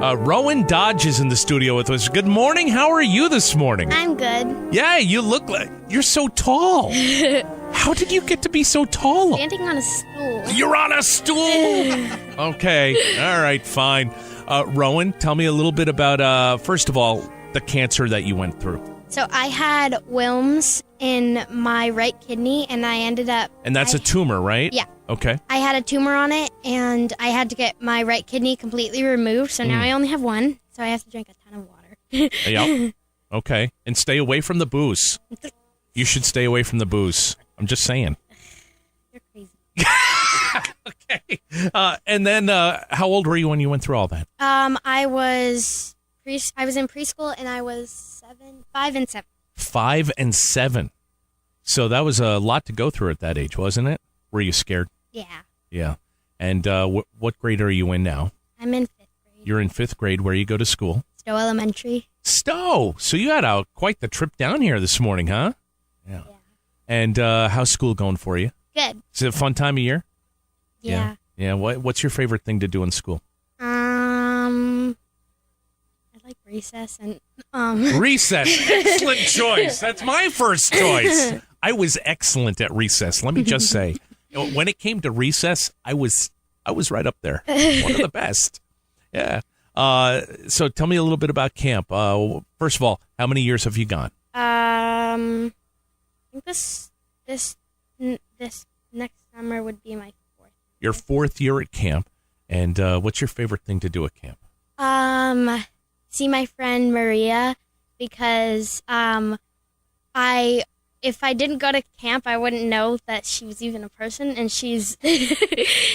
Rowan Dodge is in the studio with us. Good morning. How are you this morning? I'm good. Yeah, you look like you're so tall. How did you get to be so tall? Standing on a stool. You're on a stool. Okay. All right, fine. Rowan, tell me a little bit about, first of all, the cancer that you went through. So I had Wilms in my right kidney, and I ended up... And that's a tumor, right? Yeah. Okay. I had a tumor on it, and I had to get my right kidney completely removed, so now I only have one, so I have to drink a ton of water. Yep. Okay. And stay away from the booze. You should stay away from the booze. I'm just saying. You're crazy. Okay. And then, how old were you when you went through all that? I was in preschool, and I was 5 and 7. 5 and 7. So that was a lot to go through at that age, wasn't it? Were you scared? Yeah. Yeah. And what grade are you in now? I'm in 5th grade. You're in 5th grade. Where you go to school? Stowe Elementary. Stowe. So you had quite the trip down here this morning, huh? Yeah. And how's school going for you? Good. Is it a fun time of year? Yeah. Yeah. What's your favorite thing to do in school? I like recess and Recess. Excellent choice. That's my first choice. I was excellent at recess. Let me just say, when it came to recess, I was right up there. One of the best. Yeah. So tell me a little bit about camp. First of all, how many years have you gone? I think this next summer would be my 4th. Your 4th year at camp. And what's your favorite thing to do at camp? See my friend Maria, because if I didn't go to camp, I wouldn't know that she was even a person, and she's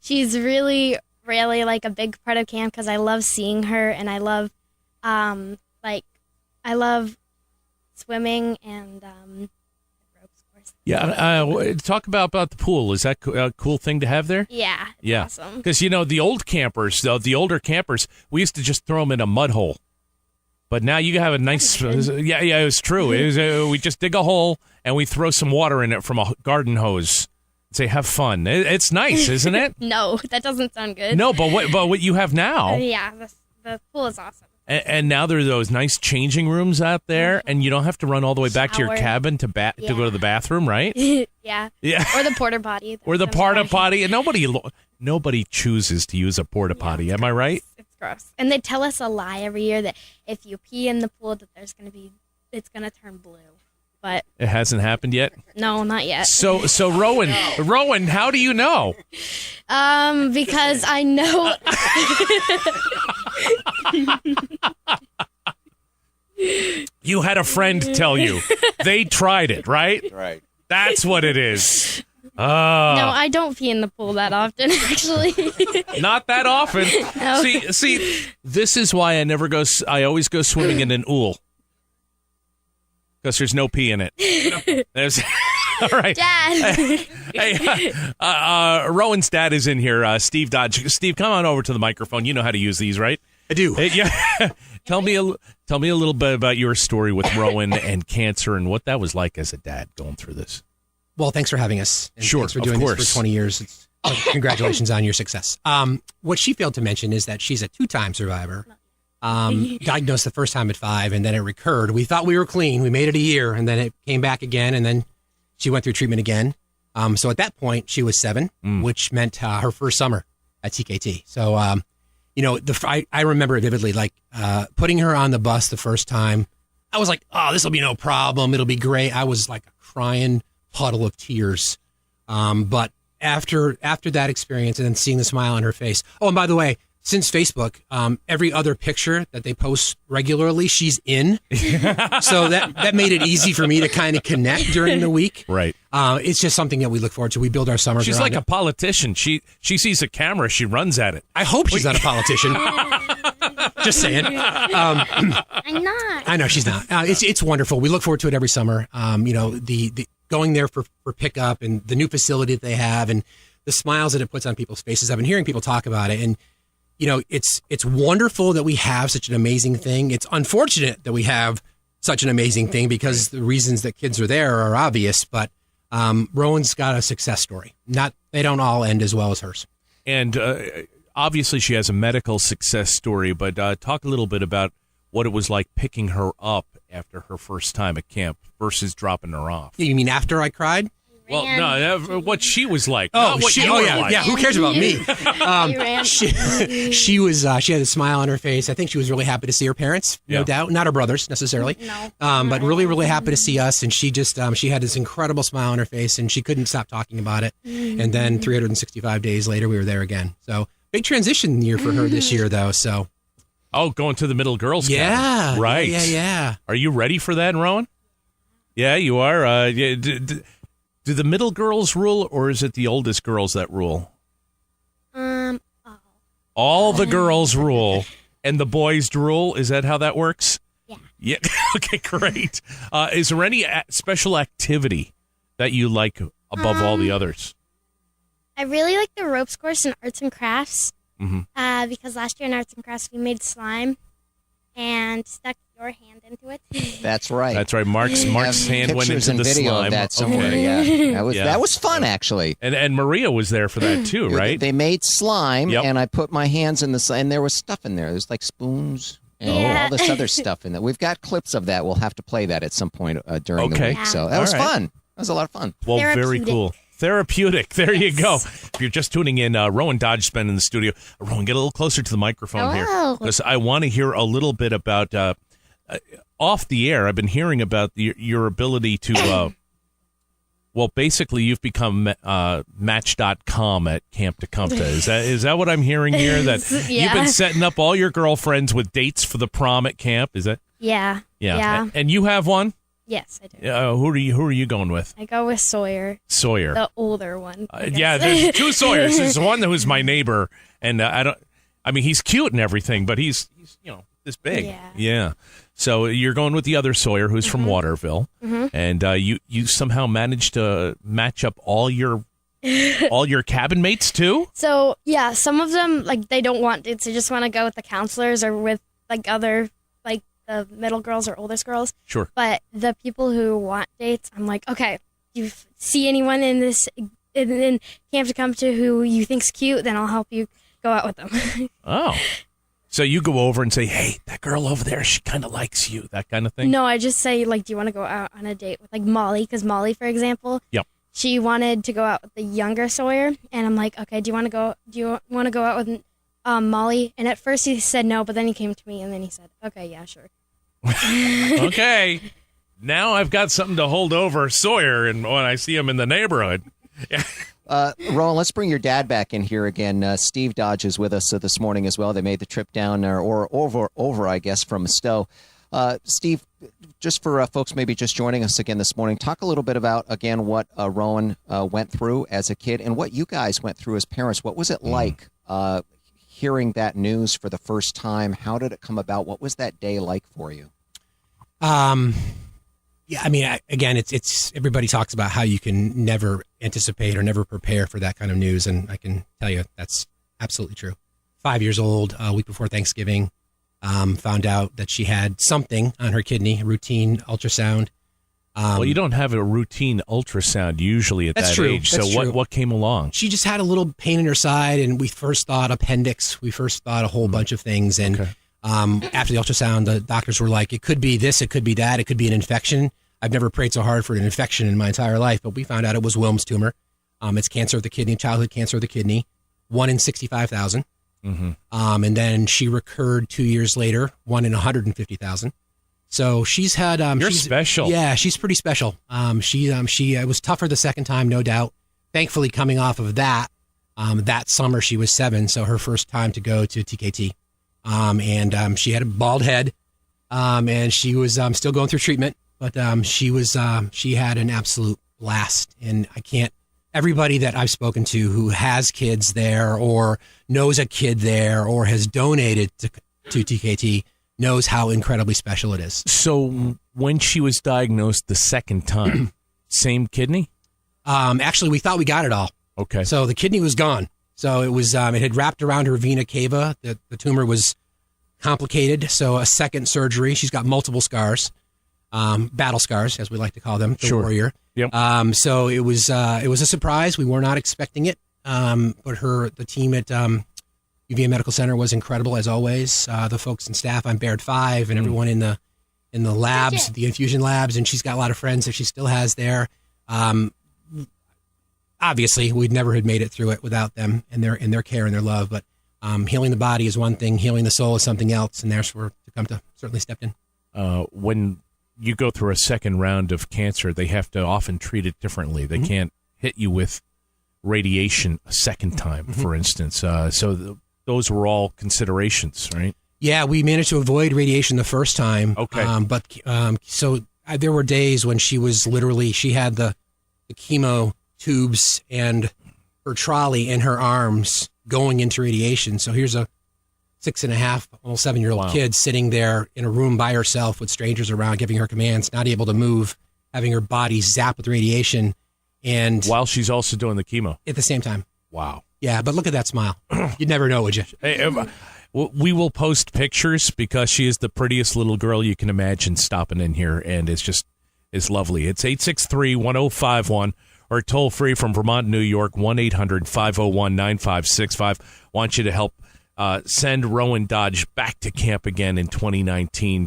she's really like a big part of camp because I love seeing her, and I love I love swimming and ropes course. Yeah, talk about the pool. Is that a cool thing to have there? Yeah, it's awesome. Because the old campers, the older campers, we used to just throw them in a mud hole. But now you have a nice, yeah, it was true. It was, we just dig a hole and we throw some water in it from a garden hose. And say, have fun. It's nice, isn't it? No, that doesn't sound good. No, but what you have now? Yeah, the pool is awesome. And now there are those nice changing rooms out there, and you don't have to run all the way back to your cabin to go to the bathroom, right? Yeah. Yeah. Or the porta potty. Or the porta potty. And nobody chooses to use a porta potty. Am I right? It's gross. And they tell us a lie every year that if you pee in the pool, that it's gonna turn blue. But it hasn't happened yet? No, not yet. So Rowan, how do you know? Because I know. You had a friend tell you. They tried it, right? Right. That's what it is. No, I don't pee in the pool that often, actually. Not that often. No. See, this is why I always go swimming in an ool. Because there's no pee in it. All right. Dad. Hey, Rowan's dad is in here. Steve Dodge. Steve, come on over to the microphone. You know how to use these, right? I do. Yeah. Tell me a little bit about your story with Rowan and cancer and what that was like as a dad going through this. Well, thanks for having us. And sure, thanks for doing this for 20 years. Congratulations on your success. What she failed to mention is that she's a 2-time survivor. Diagnosed the first time at 5, and then it recurred. We thought we were clean. We made it a year, and then it came back again, and then she went through treatment again. So at that point, she was 7, which meant her first summer at TKT. So, I remember it vividly, like putting her on the bus the first time. I was like, oh, this will be no problem. It'll be great. I was like a crying puddle of tears. But after that experience and then seeing the smile on her face. Oh, and by the way, since Facebook, every other picture that they post regularly, she's in. So that made it easy for me to kind of connect during the week. Right. It's just something that we look forward to. We build our summers She's around like it. a politician. She sees a camera, she runs at it. I hope she's not a politician. Just saying. I'm not. I know she's not. It's wonderful. We look forward to it every summer. The going there for pickup and the new facility that they have and the smiles that it puts on people's faces. I've been hearing people talk about it, and it's wonderful that we have such an amazing thing. It's unfortunate that we have such an amazing thing because the reasons that kids are there are obvious, but Rowan's got a success story. They don't all end as well as hers. And obviously she has a medical success story, but talk a little bit about what it was like picking her up after her first time at camp versus dropping her off. You mean after I cried? Well, no, what she was like. Oh, not what you were like. yeah. Who cares about me? He ran. She was. She had a smile on her face. I think she was really happy to see her parents, no doubt. Not her brothers necessarily, No. but really, really happy to see us. And she just, she had this incredible smile on her face, and she couldn't stop talking about it. And then 365 days later, we were there again. So big transition year for her this year, though. So. Oh, going to the middle girls' Yeah. cabin. Right. Yeah. Are you ready for that, Rowan? Yeah, you are. Do the middle girls rule, or is it the oldest girls that rule? All the girls rule, and the boys rule. Is that how that works? Yeah. Yeah. Okay, great. Is there any special activity that you like above all the others? I really like the ropes course in arts and crafts Mm-hmm. because last year in arts and crafts we made slime and stuck your hand into it. That's right. That's right. Mark's hand went Pictures into and the video slime. of that somewhere. Okay. Yeah, Yeah. that was fun actually. And Maria was there for that too, right? They made slime, Yep. and I put my hands in the slime, and there was stuff in there. There's like spoons and Yeah. all this other stuff in there. We've got clips of that. We'll have to play that at some point during the Okay. week. So that All was right. fun. That was a lot of fun. Well, very Therapeutic. cool. Therapeutic. There you Yes. go. If you're just tuning in, Rowan Dodge been in the studio. Rowan, get a little closer to the microphone here. Hello. Because I want to hear a little bit about, off the air, I've been hearing about your ability to, well, basically you've become Match.com at Camp TaKumTA. Is that what I'm hearing here? That Yeah. you've been setting up all your girlfriends with dates for the prom at camp? Is that? Yeah. Yeah. And you have one? Yes, I do. Who are you going with? I go with Sawyer, Sawyer. the older one. I guess. Yeah, there's two Sawyers. There's one who's my neighbor, and I mean, he's cute and everything, but he's this big. Yeah. So you're going with the other Sawyer, who's from Waterville, and you somehow managed to match up all your cabin mates too. So yeah, some of them like they don't want dates; they just want to go with the counselors or with like other like the middle girls or oldest girls. Sure. But the people who want dates, I'm like, okay, you see anyone in this in Camp TaKumTA who you think's cute, then I'll help you go out with them. Oh. So you go over and say, hey, that girl over there, she kind of likes you, that kind of thing? No, I just say, like, do you want to go out on a date with, like, Molly? Because Molly, for example, Yep. she wanted to go out with the younger Sawyer. And I'm like, okay, do you want to go out with Molly? And at first he said no, but then he came to me and then he said, okay, yeah, sure. Okay. Now I've got something to hold over Sawyer and when I see him in the neighborhood. Rowan, let's bring your dad back in here again. Steve Dodge is with us this morning as well. They made the trip down there, or over, I guess, from Stowe. Steve, just for folks maybe just joining us again this morning, talk a little bit about, again, what Rowan went through as a kid and what you guys went through as parents. What was it like hearing that news for the first time? How did it come about? What was that day like for you? Yeah, I mean, again, it's everybody talks about how you can never anticipate or never prepare for that kind of news, and I can tell you that's absolutely true. 5 years old, a week before Thanksgiving, found out that she had something on her kidney, a routine ultrasound. Well, you don't have a routine ultrasound usually at That's that true. age. That's So true. what came along? She just had a little pain in her side, and we first thought appendix. We first thought a whole bunch of things, and Okay. after the ultrasound, the doctors were like, it could be this, it could be that, it could be an infection. I've never prayed so hard for an infection in my entire life, but we found out it was Wilms tumor. It's cancer of the kidney, childhood cancer of the kidney, 1 in 65,000. And then she recurred 2 years later, 1 in 150,000. So she's had. You're she's, special. Yeah, she's pretty special. She it was tougher the second time, no doubt. Thankfully, coming off of that, that summer she was 7, so her first time to go to TKT, and she had a bald head, and she was still going through treatment, but she had an absolute blast, and I can't. Everybody that I've spoken to who has kids there or knows a kid there or has donated to TKT knows how incredibly special it is. So when she was diagnosed the second time, same kidney? Actually, we thought we got it all. Okay. So the kidney was gone. So it was it had wrapped around her vena cava. The tumor was complicated. So a second surgery. She's got multiple scars, battle scars, as we like to call them, the Sure. warrior. Yep. So it was a surprise. We were not expecting it. But the team at UVA Medical Center was incredible as always. The folks and staff on Baird 5 and everyone in the labs, the infusion labs, and she's got a lot of friends that she still has there. Obviously, we'd never have made it through it without them and their care and their love. But healing the body is one thing, healing the soul is something else, and there's where TaKumTA certainly stepped in. When you go through a second round of cancer, they have to often treat it differently. They can't hit you with radiation a second time, for instance. Those were all considerations, right? Yeah, we managed to avoid radiation the first time. Okay. There were days when she had the chemo tubes and her trolley in her arms going into radiation. So here's a 6.5, almost 7-year-old kid sitting there in a room by herself with strangers around, giving her commands, not able to move, having her body zapped with radiation. And while she's also doing the chemo. At the same time. Wow. Yeah, but look at that smile. You'd never know, would you? Hey, we will post pictures because she is the prettiest little girl you can imagine stopping in here, and is lovely. It's 863-1051 or toll free from Vermont, New York, 1-800-501-9565. Want you to help send Rowan Dodge back to camp again in 2019.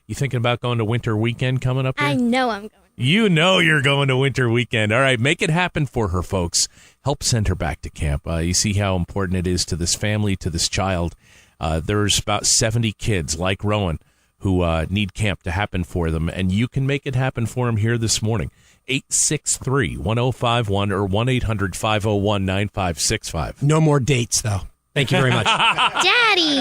You thinking about going to winter weekend coming up here? I know I'm going. You know you're going to winter weekend. All right, make it happen for her, folks. Help send her back to camp. You see how important it is to this family, to this child. There's about 70 kids like Rowan who need camp to happen for them, and you can make it happen for them here this morning. 863-1051 or 1-800-501-9565. No more dates, though. Thank you very much. Daddy!